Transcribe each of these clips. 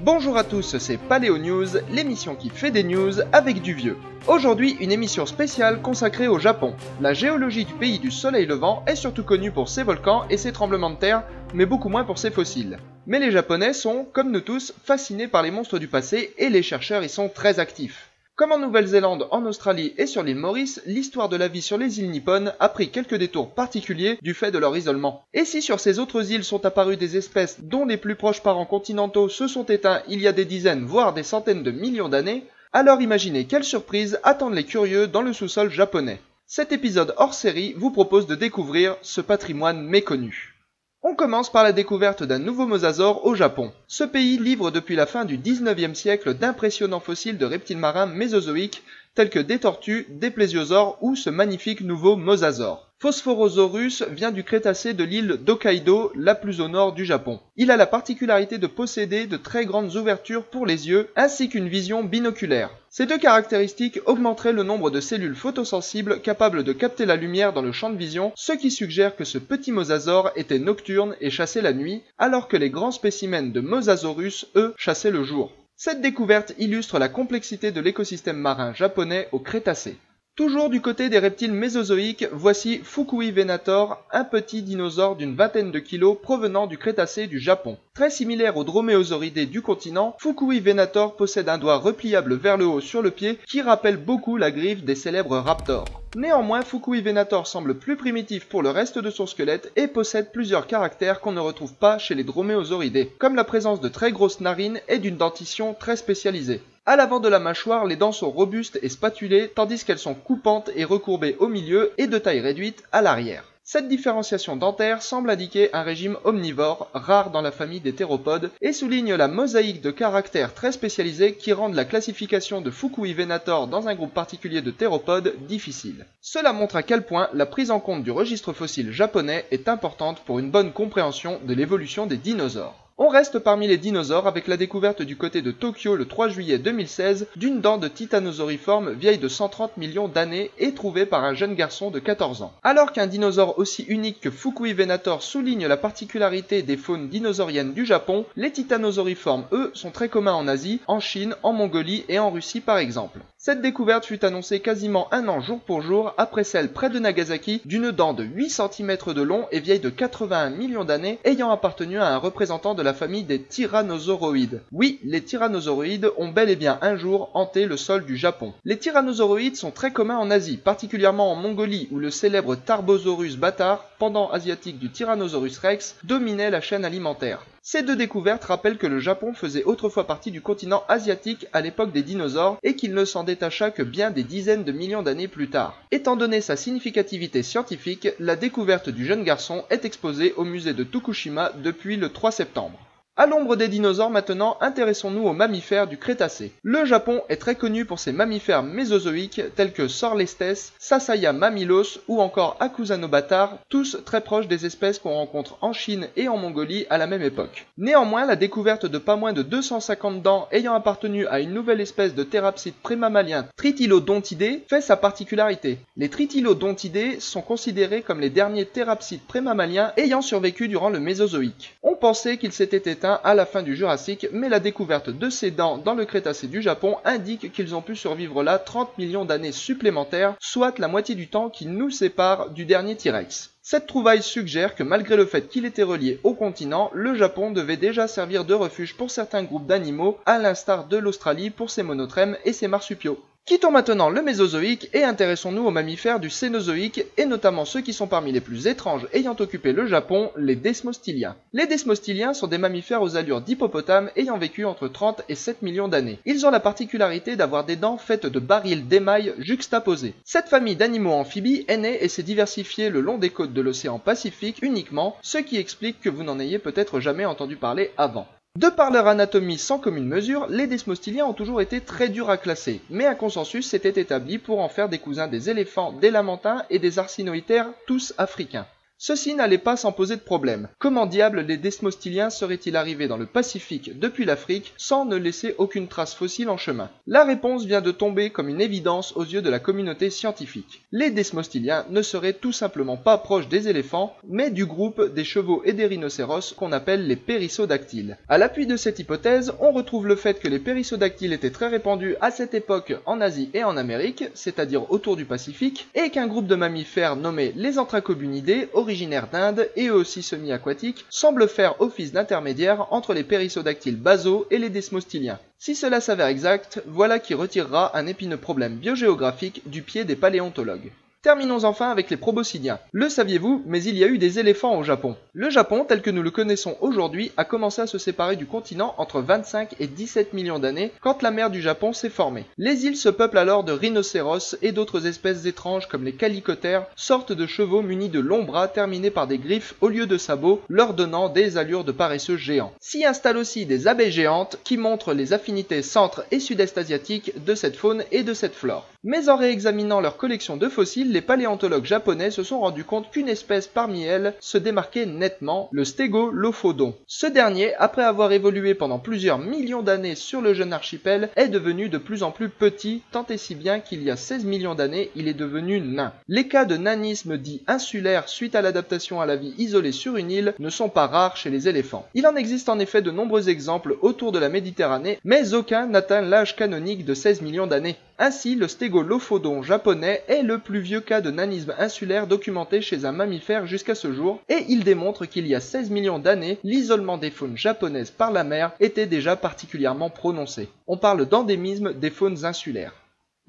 Bonjour à tous, c'est Paléo News, l'émission qui fait des news avec du vieux. Aujourd'hui, une émission spéciale consacrée au Japon. La géologie du pays du soleil levant est surtout connue pour ses volcans et ses tremblements de terre, mais beaucoup moins pour ses fossiles. Mais les Japonais sont, comme nous tous, fascinés par les monstres du passé et les chercheurs y sont très actifs. Comme en Nouvelle-Zélande, en Australie et sur l'île Maurice, l'histoire de la vie sur les îles nippones a pris quelques détours particuliers du fait de leur isolement. Et si sur ces autres îles sont apparues des espèces dont les plus proches parents continentaux se sont éteints il y a des dizaines voire des centaines de millions d'années, alors imaginez quelles surprises attendent les curieux dans le sous-sol japonais. Cet épisode hors série vous propose de découvrir ce patrimoine méconnu. On commence par la découverte d'un nouveau mosasaure au Japon. Ce pays livre depuis la fin du 19e siècle d'impressionnants fossiles de reptiles marins mésozoïques tels que des tortues, des plésiosaures ou ce magnifique nouveau mosasaure. Phosphorosaurus vient du Crétacé de l'île d'Hokkaido, la plus au nord du Japon. Il a la particularité de posséder de très grandes ouvertures pour les yeux ainsi qu'une vision binoculaire. Ces deux caractéristiques augmenteraient le nombre de cellules photosensibles capables de capter la lumière dans le champ de vision, ce qui suggère que ce petit mosasaure était nocturne et chassait la nuit, alors que les grands spécimens de Mosasaurus, eux, chassaient le jour. Cette découverte illustre la complexité de l'écosystème marin japonais au Crétacé. Toujours du côté des reptiles mésozoïques, voici Fukui venator, un petit dinosaure d'une vingtaine de kilos provenant du Crétacé du Japon. Très similaire aux droméosauridés du continent, Fukui venator possède un doigt repliable vers le haut sur le pied qui rappelle beaucoup la griffe des célèbres raptors. Néanmoins, Fukui venator semble plus primitif pour le reste de son squelette et possède plusieurs caractères qu'on ne retrouve pas chez les droméosauridés, comme la présence de très grosses narines et d'une dentition très spécialisée. À l'avant de la mâchoire, les dents sont robustes et spatulées, tandis qu'elles sont coupantes et recourbées au milieu et de taille réduite à l'arrière. Cette différenciation dentaire semble indiquer un régime omnivore, rare dans la famille des théropodes, et souligne la mosaïque de caractères très spécialisés qui rendent la classification de Fukui venator dans un groupe particulier de théropodes difficile. Cela montre à quel point la prise en compte du registre fossile japonais est importante pour une bonne compréhension de l'évolution des dinosaures. On reste parmi les dinosaures avec la découverte du côté de Tokyo le 3 juillet 2016 d'une dent de titanosauriforme vieille de 130 millions d'années et trouvée par un jeune garçon de 14 ans. Alors qu'un dinosaure aussi unique que Fukui venator souligne la particularité des faunes dinosauriennes du Japon, les titanosauriformes, eux, sont très communs en Asie, en Chine, en Mongolie et en Russie par exemple. Cette découverte fut annoncée quasiment un an jour pour jour après celle près de Nagasaki d'une dent de 8 cm de long et vieille de 81 millions d'années ayant appartenu à un représentant de la famille des tyrannosauroïdes. Oui, les tyrannosauroïdes ont bel et bien un jour hanté le sol du Japon. Les tyrannosauroïdes sont très communs en Asie, particulièrement en Mongolie où le célèbre Tarbosaurus bâtard, pendant asiatique du Tyrannosaurus rex, dominait la chaîne alimentaire. Ces deux découvertes rappellent que le Japon faisait autrefois partie du continent asiatique à l'époque des dinosaures et qu'il ne s'en détacha que bien des dizaines de millions d'années plus tard. Étant donné sa significativité scientifique, la découverte du jeune garçon est exposée au musée de Tokushima depuis le 3 septembre. À l'ombre des dinosaures maintenant, intéressons-nous aux mammifères du Crétacé. Le Japon est très connu pour ses mammifères mésozoïques tels que Sorlestes, Sasaya mammilos ou encore Akuzanobatar, tous très proches des espèces qu'on rencontre en Chine et en Mongolie à la même époque. Néanmoins, la découverte de pas moins de 250 dents ayant appartenu à une nouvelle espèce de thérapsides prémammaliens Tritylodontidae fait sa particularité. Les Tritylodontidae sont considérés comme les derniers thérapsides prémammaliens ayant survécu durant le Mésozoïque. On pensait qu'ils s'étaient éteints à la fin du Jurassique, mais la découverte de ces dents dans le Crétacé du Japon indique qu'ils ont pu survivre là 30 millions d'années supplémentaires, soit la moitié du temps qui nous sépare du dernier T-Rex. Cette trouvaille suggère que malgré le fait qu'il était relié au continent, le Japon devait déjà servir de refuge pour certains groupes d'animaux, à l'instar de l'Australie pour ses monotrèmes et ses marsupiaux. Quittons maintenant le Mésozoïque et intéressons-nous aux mammifères du Cénozoïque et notamment ceux qui sont parmi les plus étranges ayant occupé le Japon, les desmostyliens. Les desmostyliens sont des mammifères aux allures d'hippopotames ayant vécu entre 30 et 7 millions d'années. Ils ont la particularité d'avoir des dents faites de barils d'émail juxtaposés. Cette famille d'animaux amphibies est née et s'est diversifiée le long des côtes de l'océan Pacifique uniquement, ce qui explique que vous n'en ayez peut-être jamais entendu parler avant. De par leur anatomie sans commune mesure, les desmostyliens ont toujours été très durs à classer, mais un consensus s'était établi pour en faire des cousins des éléphants, des lamantins et des arsinoïtaires, tous africains. Ceci n'allait pas sans poser de problème. Comment diable les desmostyliens seraient-ils arrivés dans le Pacifique depuis l'Afrique sans ne laisser aucune trace fossile en chemin? La réponse vient de tomber comme une évidence aux yeux de la communauté scientifique. Les desmostyliens ne seraient tout simplement pas proches des éléphants, mais du groupe des chevaux et des rhinocéros qu'on appelle les périssodactyles. À l'appui de cette hypothèse, on retrouve le fait que les périssodactyles étaient très répandus à cette époque en Asie et en Amérique, c'est-à-dire autour du Pacifique, et qu'un groupe de mammifères nommé les Anthracobunidés, originaires d'Inde et eux aussi semi-aquatiques, semble faire office d'intermédiaire entre les périssodactyles basaux et les desmostyliens. Si cela s'avère exact, voilà qui retirera un épineux problème biogéographique du pied des paléontologues. Terminons enfin avec les proboscidiens. Le saviez-vous, mais il y a eu des éléphants au Japon. Le Japon, tel que nous le connaissons aujourd'hui, a commencé à se séparer du continent entre 25 et 17 millions d'années, quand la mer du Japon s'est formée. Les îles se peuplent alors de rhinocéros et d'autres espèces étranges comme les calicotères, sortes de chevaux munis de longs bras terminés par des griffes au lieu de sabots, leur donnant des allures de paresseux géants. S'y installent aussi des abeilles géantes qui montrent les affinités centre- et sud-est asiatiques de cette faune et de cette flore. Mais en réexaminant leur collection de fossiles, les paléontologues japonais se sont rendus compte qu'une espèce parmi elles se démarquait nettement, le stégolophodon. Ce dernier, après avoir évolué pendant plusieurs millions d'années sur le jeune archipel, est devenu de plus en plus petit, tant et si bien qu'il y a 16 millions d'années, il est devenu nain. Les cas de nanisme dit insulaire suite à l'adaptation à la vie isolée sur une île ne sont pas rares chez les éléphants. Il en existe en effet de nombreux exemples autour de la Méditerranée, mais aucun n'atteint l'âge canonique de 16 millions d'années. Ainsi, le stégolophodon japonais est le plus vieux cas de nanisme insulaire documenté chez un mammifère jusqu'à ce jour, et il démontre qu'il y a 16 millions d'années, l'isolement des faunes japonaises par la mer était déjà particulièrement prononcé. On parle d'endémisme des faunes insulaires.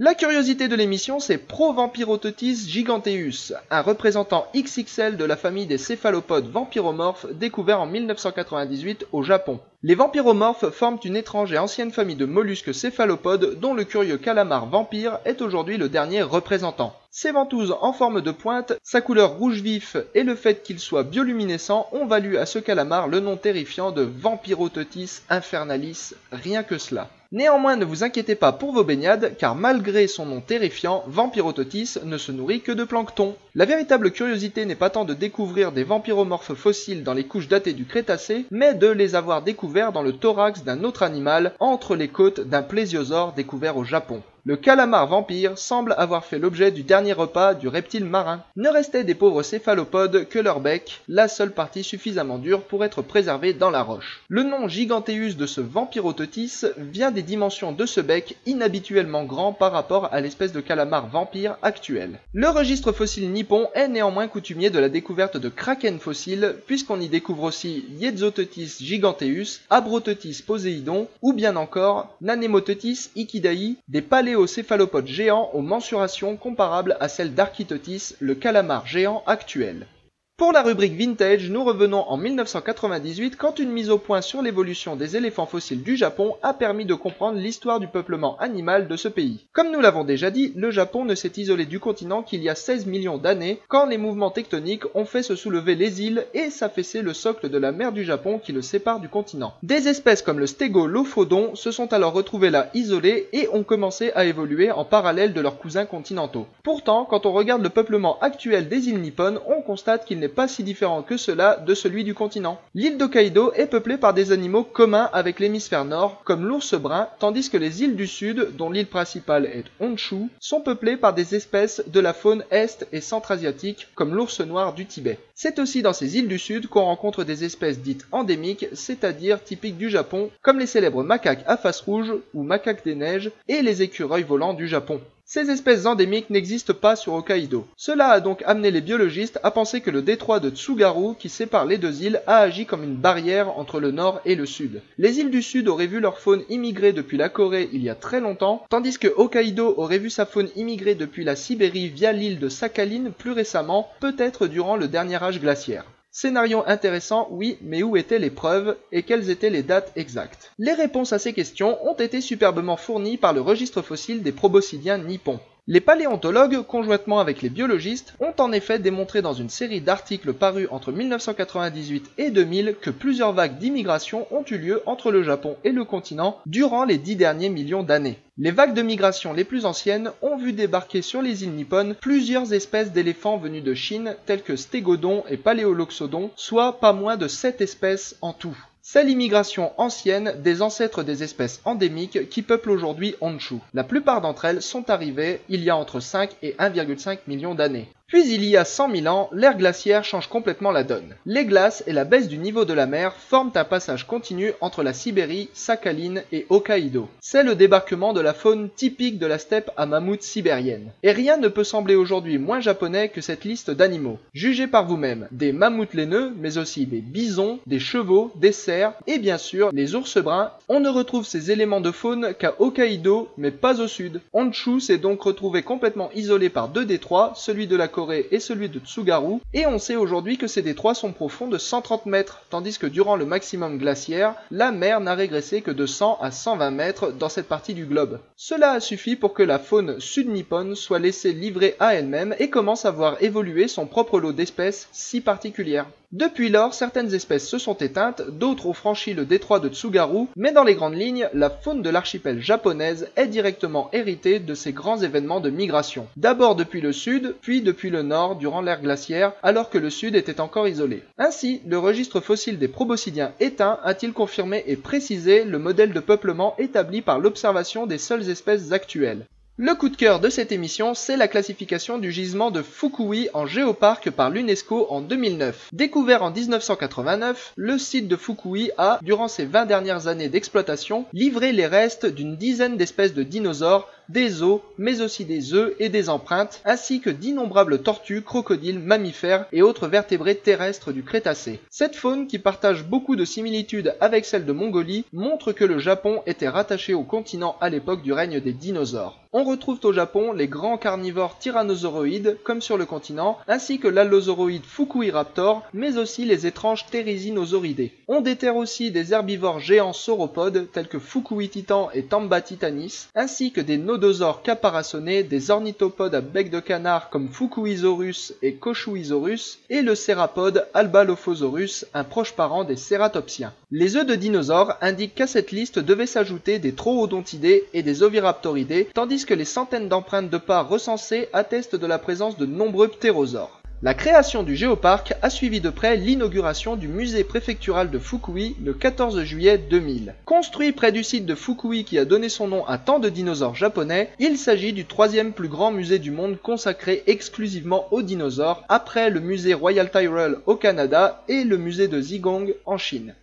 La curiosité de l'émission, c'est Provampirototis giganteus, un représentant XXL de la famille des céphalopodes vampiromorphes découvert en 1998 au Japon. Les vampiromorphes forment une étrange et ancienne famille de mollusques céphalopodes dont le curieux calamar vampire est aujourd'hui le dernier représentant. Ses ventouses en forme de pointe, sa couleur rouge vif et le fait qu'il soit bioluminescent ont valu à ce calamar le nom terrifiant de Vampirototis infernalis, rien que cela. Néanmoins, ne vous inquiétez pas pour vos baignades, car malgré son nom terrifiant, Vampirototis ne se nourrit que de plancton. La véritable curiosité n'est pas tant de découvrir des vampiromorphes fossiles dans les couches datées du Crétacé, mais de les avoir découverts dans le thorax d'un autre animal, entre les côtes d'un plésiosaure découvert au Japon. Le calamar vampire semble avoir fait l'objet du dernier repas du reptile marin. Ne restait des pauvres céphalopodes que leur bec, la seule partie suffisamment dure pour être préservée dans la roche. Le nom giganteus de ce Vampirototis vient des dimensions de ce bec inhabituellement grand par rapport à l'espèce de calamar vampire actuel. Le registre fossile nippon est néanmoins coutumier de la découverte de kraken fossiles, puisqu'on y découvre aussi Yetzototis giganteus, Abrototis poséidon, ou bien encore Nanemototis ikidae, des paléocéphalopodes géants aux mensurations comparables à celles d'Architotis, le calamar géant actuel. Pour la rubrique Vintage, nous revenons en 1998 quand une mise au point sur l'évolution des éléphants fossiles du Japon a permis de comprendre l'histoire du peuplement animal de ce pays. Comme nous l'avons déjà dit, le Japon ne s'est isolé du continent qu'il y a 16 millions d'années, quand les mouvements tectoniques ont fait se soulever les îles et s'affaisser le socle de la mer du Japon qui le sépare du continent. Des espèces comme le stégolophodon se sont alors retrouvées là isolées et ont commencé à évoluer en parallèle de leurs cousins continentaux. Pourtant, quand on regarde le peuplement actuel des îles nippones, on constate qu'il n'est pas si différent que cela de celui du continent. L'île d'Hokkaido est peuplée par des animaux communs avec l'hémisphère nord, comme l'ours brun, tandis que les îles du sud, dont l'île principale est Honshu, sont peuplées par des espèces de la faune est- et centra-asiatique, comme l'ours noir du Tibet. C'est aussi dans ces îles du sud qu'on rencontre des espèces dites endémiques, c'est-à-dire typiques du Japon, comme les célèbres macaques à face rouge ou macaques des neiges et les écureuils volants du Japon. Ces espèces endémiques n'existent pas sur Hokkaido. Cela a donc amené les biologistes à penser que le détroit de Tsugaru, qui sépare les deux îles, a agi comme une barrière entre le nord et le sud. Les îles du sud auraient vu leur faune immigrer depuis la Corée il y a très longtemps, tandis que Hokkaido aurait vu sa faune immigrer depuis la Sibérie via l'île de Sakhalin plus récemment, peut-être durant le dernier âge glaciaire. Scénario intéressant, oui, mais où étaient les preuves et quelles étaient les dates exactes? Les réponses à ces questions ont été superbement fournies par le registre fossile des proboscidiens nippons. Les paléontologues, conjointement avec les biologistes, ont en effet démontré dans une série d'articles parus entre 1998 et 2000 que plusieurs vagues d'immigration ont eu lieu entre le Japon et le continent durant les 10 derniers millions d'années. Les vagues de migration les plus anciennes ont vu débarquer sur les îles nippones plusieurs espèces d'éléphants venus de Chine tels que Stégodon et Paléoloxodon, soit pas moins de 7 espèces en tout. C'est l'immigration ancienne des ancêtres des espèces endémiques qui peuplent aujourd'hui Honshu. La plupart d'entre elles sont arrivées il y a entre 5 et 1,5 million d'années. Puis il y a 100 000 ans, l'ère glaciaire change complètement la donne. Les glaces et la baisse du niveau de la mer forment un passage continu entre la Sibérie, Sakhaline et Hokkaido. C'est le débarquement de la faune typique de la steppe à mammouth sibérienne. Et rien ne peut sembler aujourd'hui moins japonais que cette liste d'animaux. Jugez par vous-même, des mammouths laineux, mais aussi des bisons, des chevaux, des cerfs et bien sûr les ours bruns. On ne retrouve ces éléments de faune qu'à Hokkaido, mais pas au sud. Honshu s'est donc retrouvé complètement isolé par deux détroits, celui de la Corée et celui de Tsugaru, et on sait aujourd'hui que ces détroits sont profonds de 130 mètres, tandis que durant le maximum glaciaire, la mer n'a régressé que de 100 à 120 mètres dans cette partie du globe. Cela a suffi pour que la faune sud-nippone soit laissée livrer à elle-même et commence à voir évoluer son propre lot d'espèces si particulières. Depuis lors, certaines espèces se sont éteintes, d'autres ont franchi le détroit de Tsugaru, mais dans les grandes lignes, la faune de l'archipel japonaise est directement héritée de ces grands événements de migration. D'abord depuis le sud, puis depuis le nord durant l'ère glaciaire, alors que le sud était encore isolé. Ainsi, le registre fossile des proboscidiens éteints a-t-il confirmé et précisé le modèle de peuplement établi par l'observation des seules espèces actuelles. Le coup de cœur de cette émission, c'est la classification du gisement de Fukui en géoparc par l'UNESCO en 2009. Découvert en 1989, le site de Fukui a, durant ses 20 dernières années d'exploitation, livré les restes d'une dizaine d'espèces de dinosaures, des os, mais aussi des œufs et des empreintes, ainsi que d'innombrables tortues, crocodiles, mammifères et autres vertébrés terrestres du Crétacé. Cette faune, qui partage beaucoup de similitudes avec celle de Mongolie, montre que le Japon était rattaché au continent à l'époque du règne des dinosaures. On retrouve au Japon les grands carnivores tyrannosauroïdes, comme sur le continent, ainsi que l'allosauroïde Fukuiraptor, mais aussi les étranges Therizinosauridae. On déterre aussi des herbivores géants sauropodes, tels que Fukui titan et Tamba titanis, ainsi que des nodosaures caparaçonnés, des ornithopodes à bec de canard comme Fukuisaurus et Koshuisaurus, et le cérapode Albalophosaurus, un proche parent des cératopsiens. Les œufs de dinosaures indiquent qu'à cette liste devaient s'ajouter des Troodontidés et des Oviraptoridés, tandis que les centaines d'empreintes de pas recensées attestent de la présence de nombreux ptérosaures. La création du géoparc a suivi de près l'inauguration du musée préfectural de Fukui le 14 juillet 2000. Construit près du site de Fukui qui a donné son nom à tant de dinosaures japonais, il s'agit du troisième plus grand musée du monde consacré exclusivement aux dinosaures, après le musée Royal Tyrrell au Canada et le musée de Zhejiang en Chine.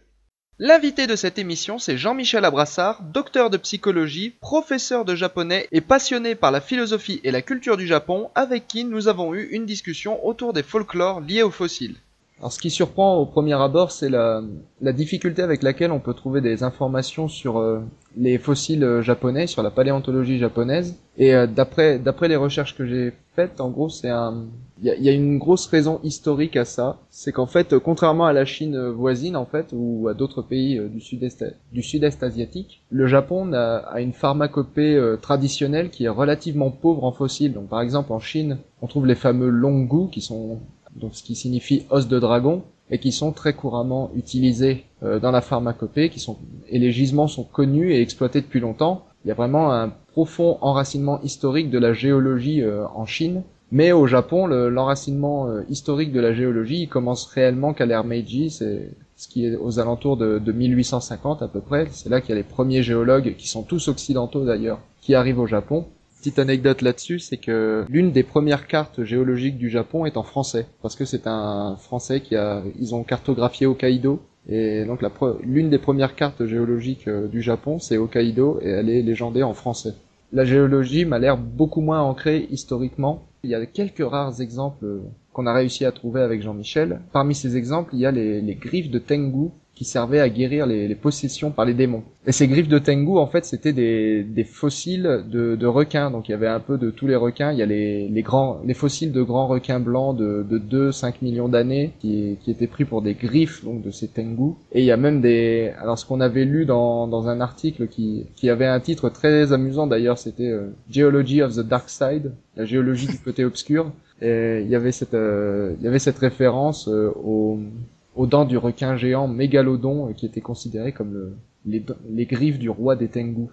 L'invité de cette émission, c'est Jean-Michel Abrassard, docteur de psychologie, professeur de japonais et passionné par la philosophie et la culture du Japon, avec qui nous avons eu une discussion autour des folklores liés aux fossiles. Alors ce qui surprend au premier abord, c'est la difficulté avec laquelle on peut trouver des informations sur les fossiles japonais, sur la paléontologie japonaise. Et d'après les recherches que j'ai faites, en gros, il y a une grosse raison historique à ça. C'est qu'en fait, contrairement à la Chine voisine, en fait, ou à d'autres pays du sud-est asiatique, le Japon a une pharmacopée traditionnelle qui est relativement pauvre en fossiles. Donc par exemple, en Chine, on trouve les fameux longu qui sont donc ce qui signifie os de dragon, et qui sont très couramment utilisés dans la pharmacopée, et les gisements sont connus et exploités depuis longtemps. Il y a vraiment un profond enracinement historique de la géologie en Chine, mais au Japon, l'enracinement historique de la géologie il commence réellement qu'à l'ère Meiji, c'est ce qui est aux alentours de 1850 à peu près. C'est là qu'il y a les premiers géologues, qui sont tous occidentaux d'ailleurs, qui arrivent au Japon. Petite anecdote là-dessus, c'est que l'une des premières cartes géologiques du Japon est en français, parce que c'est un Français ils ont cartographié Hokkaido, et donc l'une des premières cartes géologiques du Japon, c'est Hokkaido, et elle est légendée en français. La géologie m'a l'air beaucoup moins ancrée historiquement. Il y a quelques rares exemples qu'on a réussi à trouver avec Jean-Michel. Parmi ces exemples, il y a les griffes de Tengu, qui servaient à guérir les possessions par les démons. Et ces griffes de Tengu, en fait, c'était des fossiles de requins. Donc il y avait un peu de tous les requins. Il y a les fossiles de grands requins blancs de 2-5 millions d'années qui étaient pris pour des griffes donc de ces Tengu. Et il y a même alors ce qu'on avait lu dans un article qui avait un titre très amusant d'ailleurs, c'était Geology of the Dark Side, la géologie du côté obscur. Et il y avait cette référence aux dents du requin géant mégalodon qui était considéré comme les griffes du roi des Tengu.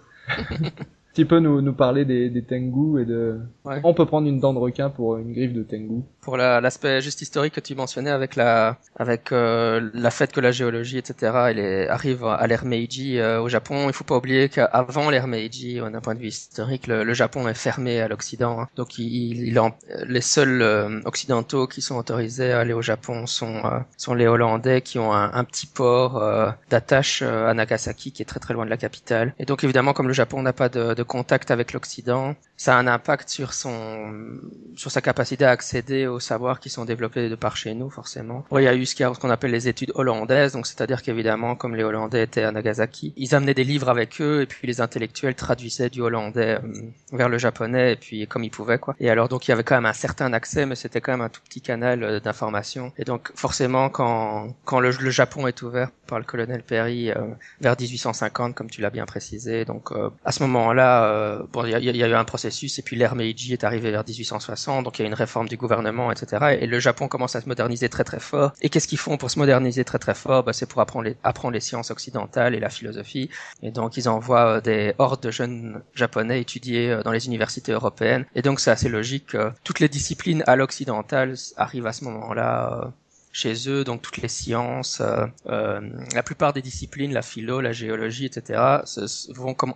Tu peux nous parler des Tengu et de... Ouais. On peut prendre une dent de requin pour une griffe de Tengu. Pour l'aspect juste historique que tu mentionnais avec la fait que la géologie, etc., arrive à l'ère Meiji au Japon, il faut pas oublier qu'avant l'ère Meiji, d'un point de vue historique, le Japon est fermé à l'Occident. Hein. Donc les seuls occidentaux qui sont autorisés à aller au Japon sont les Hollandais qui ont un petit port d'attache à Nagasaki qui est très très loin de la capitale. Et donc évidemment, comme le Japon n'a pas de contact avec l'Occident, ça a un impact sur sa capacité à accéder aux savoirs qui sont développés de par chez nous, forcément. Bon, il y a eu ce qu'on appelle les études hollandaises, donc c'est-à-dire qu'évidemment, comme les Hollandais étaient à Nagasaki, ils amenaient des livres avec eux, et puis les intellectuels traduisaient du hollandais vers le japonais, et puis comme ils pouvaient, quoi. Et alors, donc, il y avait quand même un certain accès, mais c'était quand même un tout petit canal d'information. Et donc, forcément, quand le Japon est ouvert par le colonel Perry vers 1850, comme tu l'as bien précisé, donc à ce moment-là, bon, il y a eu un processus, et puis l'ère Meiji est arrivée vers 1860, donc il y a une réforme du gouvernement, etc. Et le Japon commence à se moderniser très très fort. Et qu'est-ce qu'ils font pour se moderniser très très fort? C'est pour apprendre les sciences occidentales et la philosophie. Et donc ils envoient des hordes de jeunes japonais étudier dans les universités européennes. Et donc c'est assez logique que toutes les disciplines à l'occidental arrivent à ce moment-là chez eux, donc toutes les sciences, la plupart des disciplines, la philo, la géologie, etc.,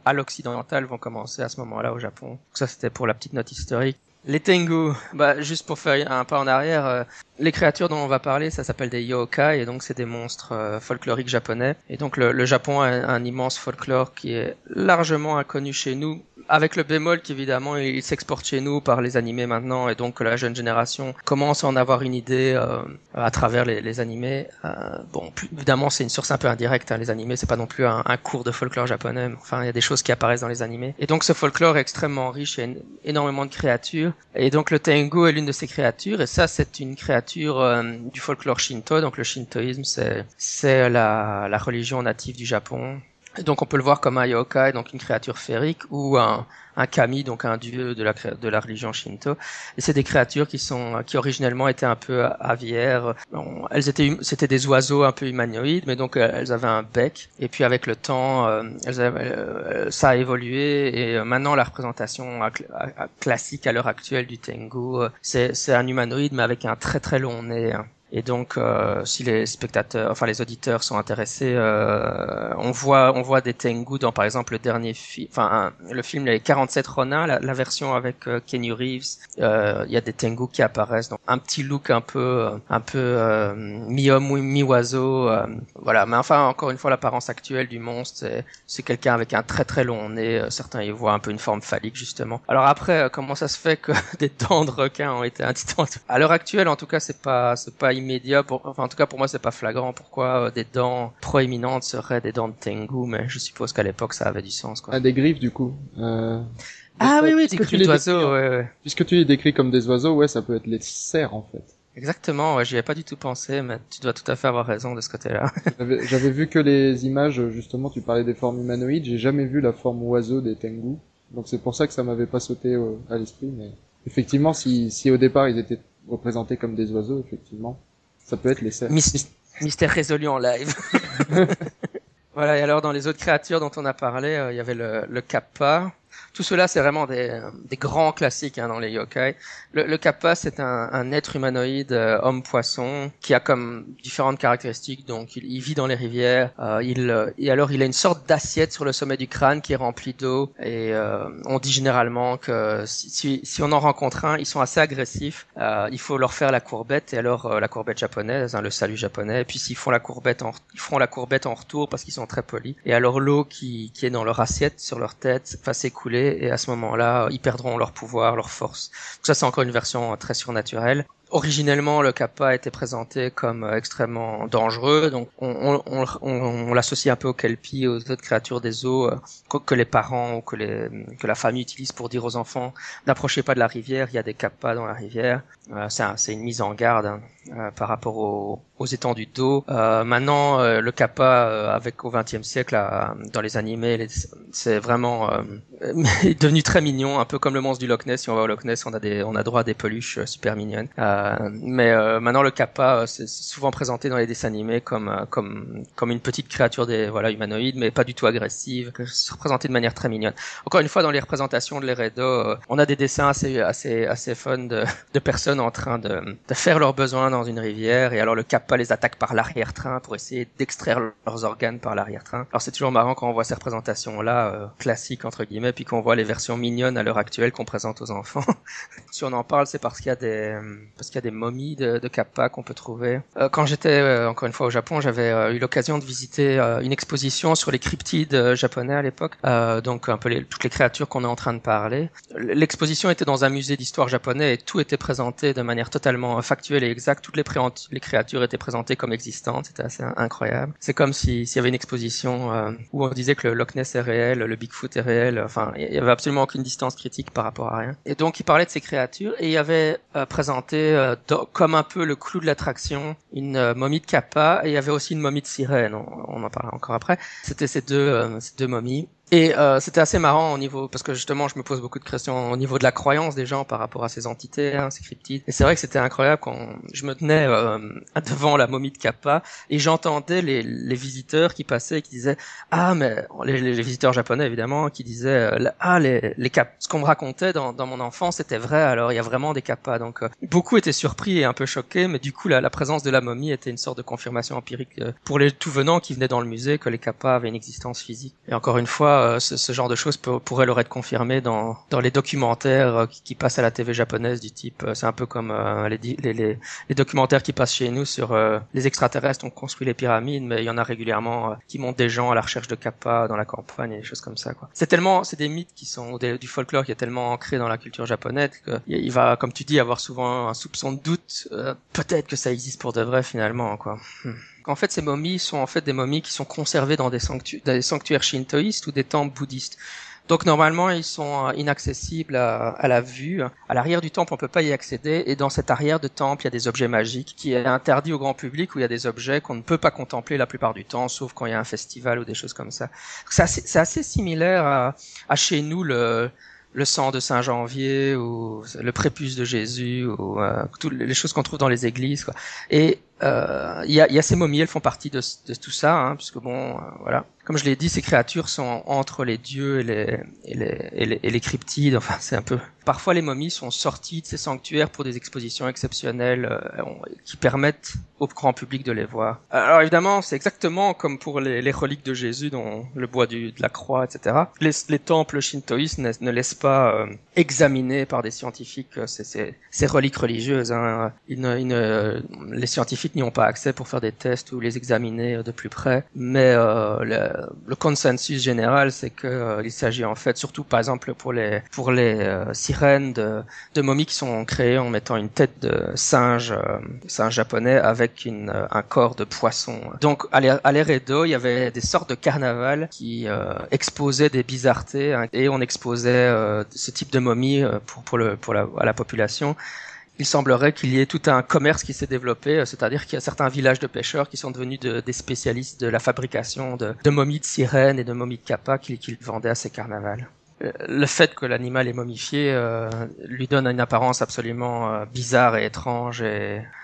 à l'occidental vont commencer à ce moment-là au Japon. Donc ça c'était pour la petite note historique. Les Tengu, juste pour faire un pas en arrière, les créatures dont on va parler, ça s'appelle des yokai, et donc c'est des monstres folkloriques japonais. Et donc le Japon a un immense folklore qui est largement inconnu chez nous, avec le bémol qu'évidemment il s'exporte chez nous par les animés maintenant, et donc la jeune génération commence à en avoir une idée à travers les animés. Évidemment c'est une source un peu indirecte, hein, les animés, c'est pas non plus un cours de folklore japonais, mais enfin il y a des choses qui apparaissent dans les animés. Et donc ce folklore est extrêmement riche, et énormément de créatures. Et donc le Tengu est l'une de ces créatures, et ça c'est une créature du folklore Shinto. Donc le shintoïsme c'est la religion native du Japon. Et donc on peut le voir comme un yokai, donc une créature féerique, ou un kami, donc un dieu de la religion Shinto. Et c'est des créatures qui originellement étaient un peu aviaires. C'était des oiseaux un peu humanoïdes, mais donc elles avaient un bec. Et puis avec le temps, ça a évolué, et maintenant la représentation classique à l'heure actuelle du Tengu, c'est un humanoïde mais avec un très très long nez. Et donc, si les les auditeurs sont intéressés, on voit des Tengu dans, par exemple, le dernier film, le film Les 47 Ronin, la version avec Keanu Reeves. Il y a des Tengu qui apparaissent, donc un petit look un peu mi-homme, mi-oiseau. Voilà. Mais enfin, encore une fois, l'apparence actuelle du monstre, c'est quelqu'un avec un très très long nez. Certains y voient un peu une forme phallique, justement. Alors après, comment ça se fait que des dents de requin ont été intitulées? À l'heure actuelle, en tout cas, c'est pas immédiat, en tout cas pour moi c'est pas flagrant pourquoi des dents proéminentes seraient des dents de Tengu, mais je suppose qu'à l'époque ça avait du sens, quoi. Ah, des griffes du coup. Oui, des griffes d'oiseaux, ouais. Puisque tu les décris comme des oiseaux, ouais, ça peut être les cerfs en fait. Exactement, ouais, j'y avais pas du tout pensé, mais tu dois tout à fait avoir raison de ce côté-là. J'avais vu que les images, justement, tu parlais des formes humanoïdes, j'ai jamais vu la forme oiseau des Tengu, donc c'est pour ça que ça m'avait pas sauté à l'esprit, mais effectivement, si au départ ils étaient représentés comme des oiseaux, effectivement, ça peut être les cerfs. Mystère résolu en live. Voilà, et alors dans les autres créatures dont on a parlé, il y avait le kappa. Tout cela, c'est vraiment des grands classiques dans les yokai. Le kappa, c'est un être humanoïde homme-poisson qui a comme différentes caractéristiques. Donc, il vit dans les rivières. Et alors, il a une sorte d'assiette sur le sommet du crâne qui est remplie d'eau. Et on dit généralement que si on en rencontre un, ils sont assez agressifs. Il faut leur faire la courbette. Et alors, la courbette japonaise, le salut japonais. Et puis, s'ils font la courbette ils feront la courbette en retour parce qu'ils sont très polis. Et alors, l'eau qui est dans leur assiette, sur leur tête, va s'écouler. Et à ce moment-là, ils perdront leur pouvoir, leur force. Donc ça, c'est encore une version très surnaturelle. originellement, le kappa était présenté comme extrêmement dangereux, donc on l'associe un peu au kelpie, aux autres créatures des eaux que les parents ou que la famille utilise pour dire aux enfants n'approchez pas de la rivière, il y a des kappas dans la rivière. C'est une mise en garde par rapport aux étendues d'eau. Maintenant, le kappa avec au XXe siècle dans les animés, c'est vraiment devenu très mignon, un peu comme le monstre du Loch Ness. Si on va au Loch Ness, on a droit à des peluches super mignonnes. Mais maintenant le kappa c'est souvent présenté dans les dessins animés comme une petite créature humanoïde, mais pas du tout agressive, c'est représenté de manière très mignonne. Encore une fois, dans les représentations de l'Eredo, on a des dessins assez fun de personnes en train de faire leurs besoins dans une rivière, et alors le kappa les attaque par l'arrière-train pour essayer d'extraire leurs organes par l'arrière-train. Alors c'est toujours marrant quand on voit ces représentations là classiques entre guillemets, puis qu'on voit les versions mignonnes à l'heure actuelle qu'on présente aux enfants. Si on en parle, c'est parce qu'il y a des momies de kappa qu'on peut trouver. Quand j'étais encore une fois au Japon, j'avais eu l'occasion de visiter une exposition sur les cryptides japonais à l'époque, donc un peu toutes les créatures qu'on est en train de parler. L'exposition était dans un musée d'histoire japonais et tout était présenté de manière totalement factuelle et exacte. Toutes les créatures étaient présentées comme existantes, c'était assez incroyable. C'est comme s'il y avait une exposition où on disait que le Loch Ness est réel, le Bigfoot est réel, enfin il y avait absolument aucune distance critique par rapport à rien. Et donc il parlait de ces créatures et il y avait présenté comme un peu le clou de l'attraction une momie de kappa, et il y avait aussi une momie de sirène, on en parlera encore après. C'était ces deux momies. Et c'était assez marrant au niveau, parce que justement je me pose beaucoup de questions au niveau de la croyance des gens par rapport à ces entités, ces cryptides. Et c'est vrai que c'était incroyable quand je me tenais devant la momie de kappa et j'entendais les visiteurs qui passaient et qui disaient mais les visiteurs japonais évidemment qui disaient ce qu'on me racontait dans mon enfance c'était vrai, alors il y a vraiment des kappas. Donc beaucoup étaient surpris et un peu choqués, mais du coup la présence de la momie était une sorte de confirmation empirique pour les tout venants qui venaient dans le musée que les kappas avaient une existence physique. Et encore une fois, ce genre de choses pourrait leur être confirmé dans les documentaires qui passent à la TV japonaise du type, c'est un peu comme les documentaires qui passent chez nous sur les extraterrestres ont construit les pyramides, mais il y en a régulièrement qui montrent des gens à la recherche de kappa dans la campagne et des choses comme ça, quoi. C'est des mythes qui sont du folklore qui est tellement ancré dans la culture japonaise qu'il va, comme tu dis, avoir souvent un soupçon de doute, peut-être que ça existe pour de vrai finalement, quoi. En fait, ces momies sont en fait des momies qui sont conservées dans des sanctuaires shintoïstes ou des temples bouddhistes. Donc normalement, ils sont inaccessibles à la vue. À l'arrière du temple, on peut pas y accéder. Et dans cet arrière de temple, il y a des objets magiques qui est interdit au grand public, où il y a des objets qu'on ne peut pas contempler la plupart du temps, sauf quand il y a un festival ou des choses comme ça. C'est assez similaire à chez nous le sang de Saint-Janvier ou le prépuce de Jésus ou toutes les choses qu'on trouve dans les églises, quoi. Et il y a ces momies, elles font partie de tout ça, puisque voilà. Comme je l'ai dit, ces créatures sont entre les dieux et les cryptides. Enfin, c'est un peu. Parfois, les momies sont sorties de ces sanctuaires pour des expositions exceptionnelles qui permettent au grand public de les voir. Alors évidemment, c'est exactement comme pour les reliques de Jésus, dont le bois de la croix, etc. Les temples shintoïstes ne laissent pas examiner par des scientifiques ces reliques religieuses. Les scientifiques n'y ont pas accès pour faire des tests ou les examiner de plus près. Mais le consensus général, c'est que il s'agit en fait, surtout par exemple pour les sirènes de momies qui sont créées en mettant une tête de singe japonais avec un corps de poisson. Donc à l'ère Edo, il y avait des sortes de carnavals qui exposaient des bizarretés, et on exposait ce type de momies à la population. Il semblerait qu'il y ait tout un commerce qui s'est développé, c'est-à-dire qu'il y a certains villages de pêcheurs qui sont devenus des spécialistes de la fabrication de momies de sirènes et de momies de kappa qu'ils vendaient à ces carnavals. Le fait que l'animal est momifié lui donne une apparence absolument bizarre et étrange.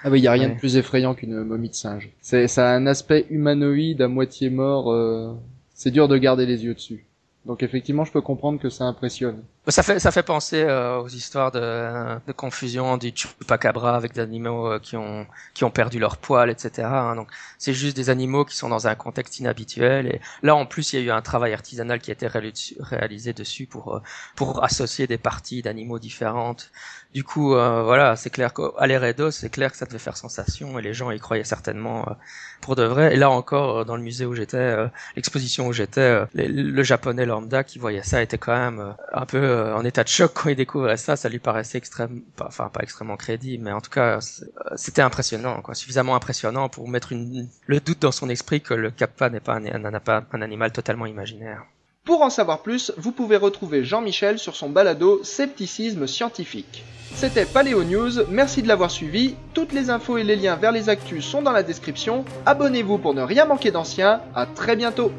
Ah bah il y a rien de plus effrayant qu'une momie de singe. Ça a un aspect humanoïde à moitié mort. C'est dur de garder les yeux dessus. Donc effectivement, je peux comprendre que ça impressionne. Ça fait penser aux histoires de confusion du chupacabra avec des animaux qui ont perdu leur poil, etc. Donc c'est juste des animaux qui sont dans un contexte inhabituel. Et là, en plus, il y a eu un travail artisanal qui a été réalisé dessus pour associer des parties d'animaux différentes. Du coup, voilà, c'est clair qu'à l'ère Edo, c'est clair que ça devait faire sensation et les gens y croyaient certainement pour de vrai. Et là encore, dans le musée où j'étais, l'exposition où j'étais, le japonais lambda qui voyait ça était quand même un peu en état de choc quand il découvrait ça. Ça lui paraissait pas extrêmement crédible, mais en tout cas, c'était impressionnant, quoi. Suffisamment impressionnant pour mettre le doute dans son esprit que le Kappa n'est pas un animal totalement imaginaire. Pour en savoir plus, vous pouvez retrouver Jean-Michel sur son balado Scepticisme scientifique. C'était Paléo News, merci de l'avoir suivi. Toutes les infos et les liens vers les actus sont dans la description. Abonnez-vous pour ne rien manquer d'anciens. À très bientôt.